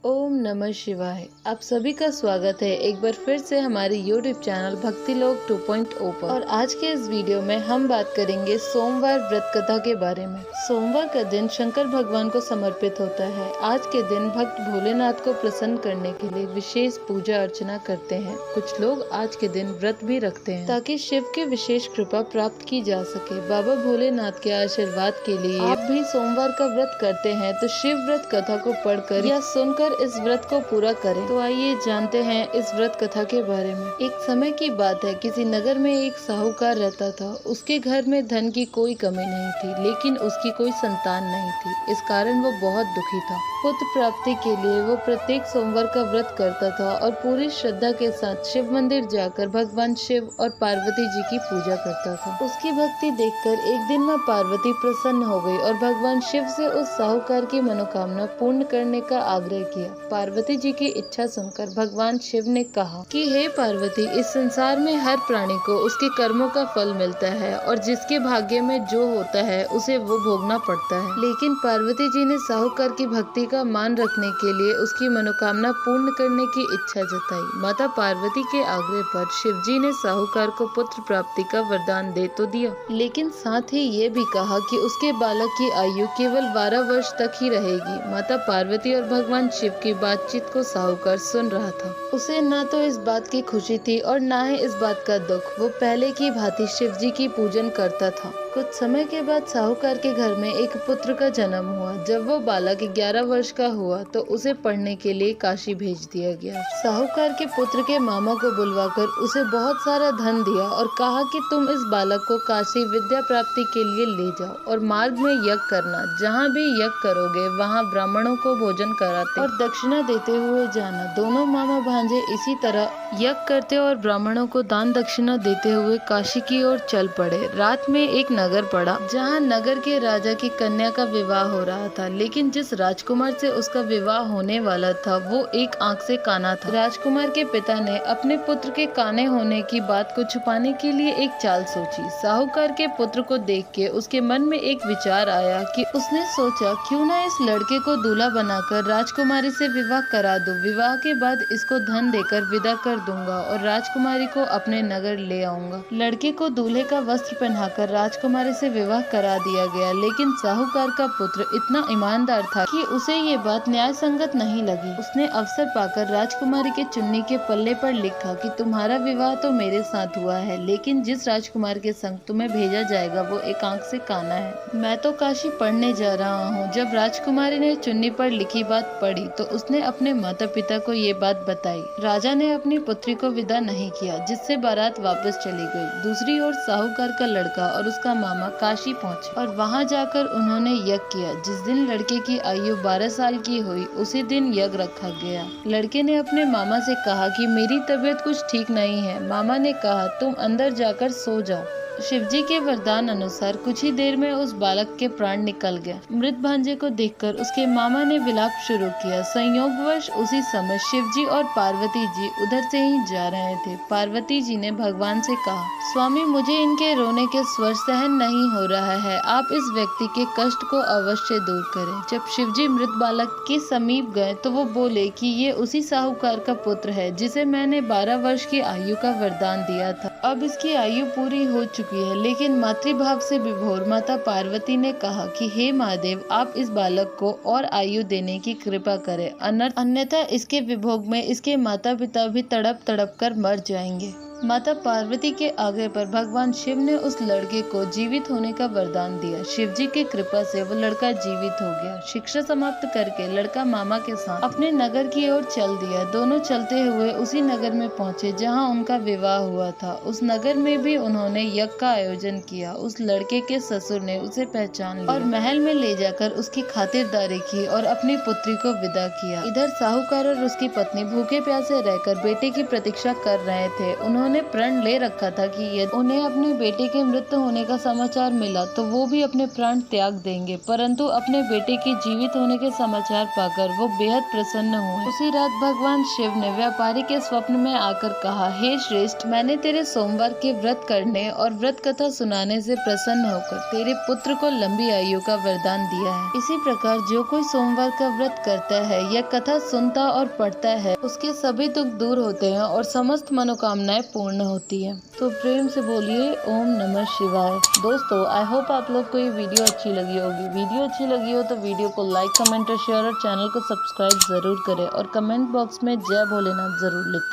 ओम नमः शिवाय। आप सभी का स्वागत है एक बार फिर से हमारे YouTube चैनल भक्ति लोक 2.0 पर। और आज के इस वीडियो में हम बात करेंगे सोमवार व्रत कथा के बारे में। सोमवार का दिन शंकर भगवान को समर्पित होता है। आज के दिन भक्त भोलेनाथ को प्रसन्न करने के लिए विशेष पूजा अर्चना करते हैं। कुछ लोग आज के दिन व्रत भी रखते हैं ताकि शिव की विशेष कृपा प्राप्त की जा सके। बाबा भोलेनाथ के आशीर्वाद के लिए आप भी सोमवार का व्रत करते हैं तो शिव व्रत कथा को पढ़कर या सुनकर इस व्रत को पूरा करें। तो आइए जानते हैं इस व्रत कथा के बारे में। एक समय की बात है, किसी नगर में एक साहूकार रहता था। उसके घर में धन की कोई कमी नहीं थी, लेकिन उसकी कोई संतान नहीं थी। इस कारण वो बहुत दुखी था। पुत्र प्राप्ति के लिए वो प्रत्येक सोमवार का व्रत करता था और पूरी श्रद्धा के साथ शिव मंदिर जाकर भगवान शिव और पार्वती जी की पूजा करता था। उसकी भक्ति देखकर एक दिन मां पार्वती प्रसन्न हो गई और भगवान शिव से उस साहूकार की मनोकामना पूर्ण करने का आग्रह किया। पार्वती जी की इच्छा सुनकर भगवान शिव ने कहा कि हे पार्वती, इस संसार में हर प्राणी को उसके कर्मों का फल मिलता है और जिसके भाग्य में जो होता है उसे वो भोगना पड़ता है। लेकिन पार्वती जी ने साहूकार की भक्ति का मान रखने के लिए उसकी मनोकामना पूर्ण करने की इच्छा जताई। माता पार्वती के आग्रह पर शिव जी ने साहूकार को पुत्र प्राप्ति का वरदान दे तो दिया, लेकिन साथ ही ये भी कहा कि उसके बालक की आयु केवल 12 वर्ष तक ही रहेगी। माता पार्वती और भगवान शिव की बातचीत को साहूकार सुन रहा था। उसे न तो इस बात की खुशी थी और न ही इस बात का दुख। वो पहले की भांति शिव जी की पूजन करता था। कुछ समय के बाद साहूकार के घर में एक पुत्र का जन्म हुआ। जब वो बालक 11 वर्ष का हुआ तो उसे पढ़ने के लिए काशी भेज दिया गया। साहूकार के पुत्र के मामा को बुलवाकर उसे बहुत सारा धन दिया और कहा कि तुम इस बालक को काशी विद्या प्राप्ति के लिए ले जाओ और मार्ग में यज्ञ करना। जहाँ भी यज्ञ करोगे वहाँ ब्राह्मणों को भोजन कराते और दक्षिणा देते हुए जाना। दोनों मामा भांजे इसी तरह यज्ञ करते और ब्राह्मणों को दान दक्षिणा देते हुए काशी की ओर चल पड़े। रात में एक नगर पड़ा जहाँ नगर के राजा की कन्या का विवाह हो रहा था, लेकिन जिस राजकुमार से उसका विवाह होने वाला था वो एक आंख से काना था। राजकुमार के पिता ने अपने पुत्र के काने होने की बात को छुपाने के लिए एक चाल सोची। साहूकार के पुत्र को देख के उसके मन में एक विचार आया कि उसने सोचा क्यों ना इस लड़के को दूल्हा बनाकर राजकुमारी से विवाह करा दूं। विवाह के बाद इसको धन देकर विदा कर दूंगा और राजकुमारी को अपने नगर ले आऊंगा। लड़के को दूल्हे का वस्त्र पहनाकर राजकुमारी से विवाह करा दिया गया, लेकिन साहूकार का पुत्र इतना ईमानदार था कि उसे ये बात न्याय संगत नहीं लगी। उसने अवसर पाकर राजकुमारी के चुन्नी के पल्ले पर लिखा कि तुम्हारा विवाह तो मेरे साथ हुआ है, लेकिन जिस राजकुमार के संग तुम्हें भेजा जाएगा वो एक आंख से काना है। मैं तो काशी पढ़ने जा रहा हूँ। जब राजकुमारी ने चुन्नी पर लिखी बात पढ़ी तो उसने अपने माता पिता को ये बात बताई। राजा ने अपनी पुत्री को विदा नहीं किया, जिससे बारात वापस चली गई। दूसरी ओर साहूकार का लड़का और उसका मामा काशी पहुंचे और वहां जाकर उन्होंने यज्ञ किया। जिस दिन लड़के की आयु 12 साल की हुई उसी दिन यज्ञ रखा गया। लड़के ने अपने मामा से कहा कि मेरी तबीयत कुछ ठीक नहीं है। मामा ने कहा तुम अंदर जाकर सो जाओ। शिवजी के वरदान अनुसार कुछ ही देर में उस बालक के प्राण निकल गए। मृत भांजे को देखकर उसके मामा ने विलाप शुरू किया। संयोगवश उसी समय शिवजी और पार्वती जी उधर से ही जा रहे थे। पार्वती जी ने भगवान से कहा, स्वामी मुझे इनके रोने के स्वर सहन नहीं हो रहा है, आप इस व्यक्ति के कष्ट को अवश्य दूर करें। जब शिवजी मृत बालक के समीप गए तो वो बोले कि ये उसी साहूकार का पुत्र है जिसे मैंने 12 वर्ष की आयु का वरदान दिया था। अब इसकी आयु पूरी हो चुकी है। लेकिन मातृभाव से विभोर माता पार्वती ने कहा कि हे महादेव, आप इस बालक को और आयु देने की कृपा करें, अन्यथा इसके विभोग में इसके माता पिता भी तड़प तड़प कर मर जाएंगे। माता पार्वती के आग्रह पर भगवान शिव ने उस लड़के को जीवित होने का वरदान दिया। शिव जी की कृपा से वो लड़का जीवित हो गया। शिक्षा समाप्त करके लड़का मामा के साथ अपने नगर की ओर चल दिया। दोनों चलते हुए उसी नगर में पहुंचे जहां उनका विवाह हुआ था। उस नगर में भी उन्होंने यज्ञ का आयोजन किया। उस लड़के के ससुर ने उसे पहचान लिया और महल में ले जाकर उसकी खातिरदारी की और अपनी पुत्री को विदा किया। इधर साहूकार और उसकी पत्नी भूखे प्यासे रहकर बेटे की प्रतीक्षा कर रहे थे। उन्होंने उन्होंने प्रण ले रखा था कि यदि उन्हें अपने बेटे के मृत्यु होने का समाचार मिला तो वो भी अपने प्राण त्याग देंगे, परंतु अपने बेटे के जीवित होने के समाचार पाकर वो बेहद प्रसन्न हुए। उसी रात भगवान शिव ने व्यापारी के स्वप्न में आकर कहा, हे श्रेष्ठ, मैंने तेरे सोमवार के व्रत करने और व्रत कथा सुनाने से प्रसन्न होकर तेरे पुत्र को लंबी आयु का वरदान दिया है। इसी प्रकार जो कोई सोमवार का व्रत करता है या कथा सुनता और पढ़ता है, उसके सभी दुख दूर होते हैं और समस्त मनोकामनाएं पूर्ण होती है। तो प्रेम से बोलिए ओम नमः शिवाय। दोस्तों, आई होप आप लोग को ये वीडियो अच्छी लगी होगी। वीडियो अच्छी लगी हो तो वीडियो को लाइक, कमेंट और शेयर और चैनल को सब्सक्राइब जरूर करें और कमेंट बॉक्स में जय भोलेनाथ जरूर लिखें।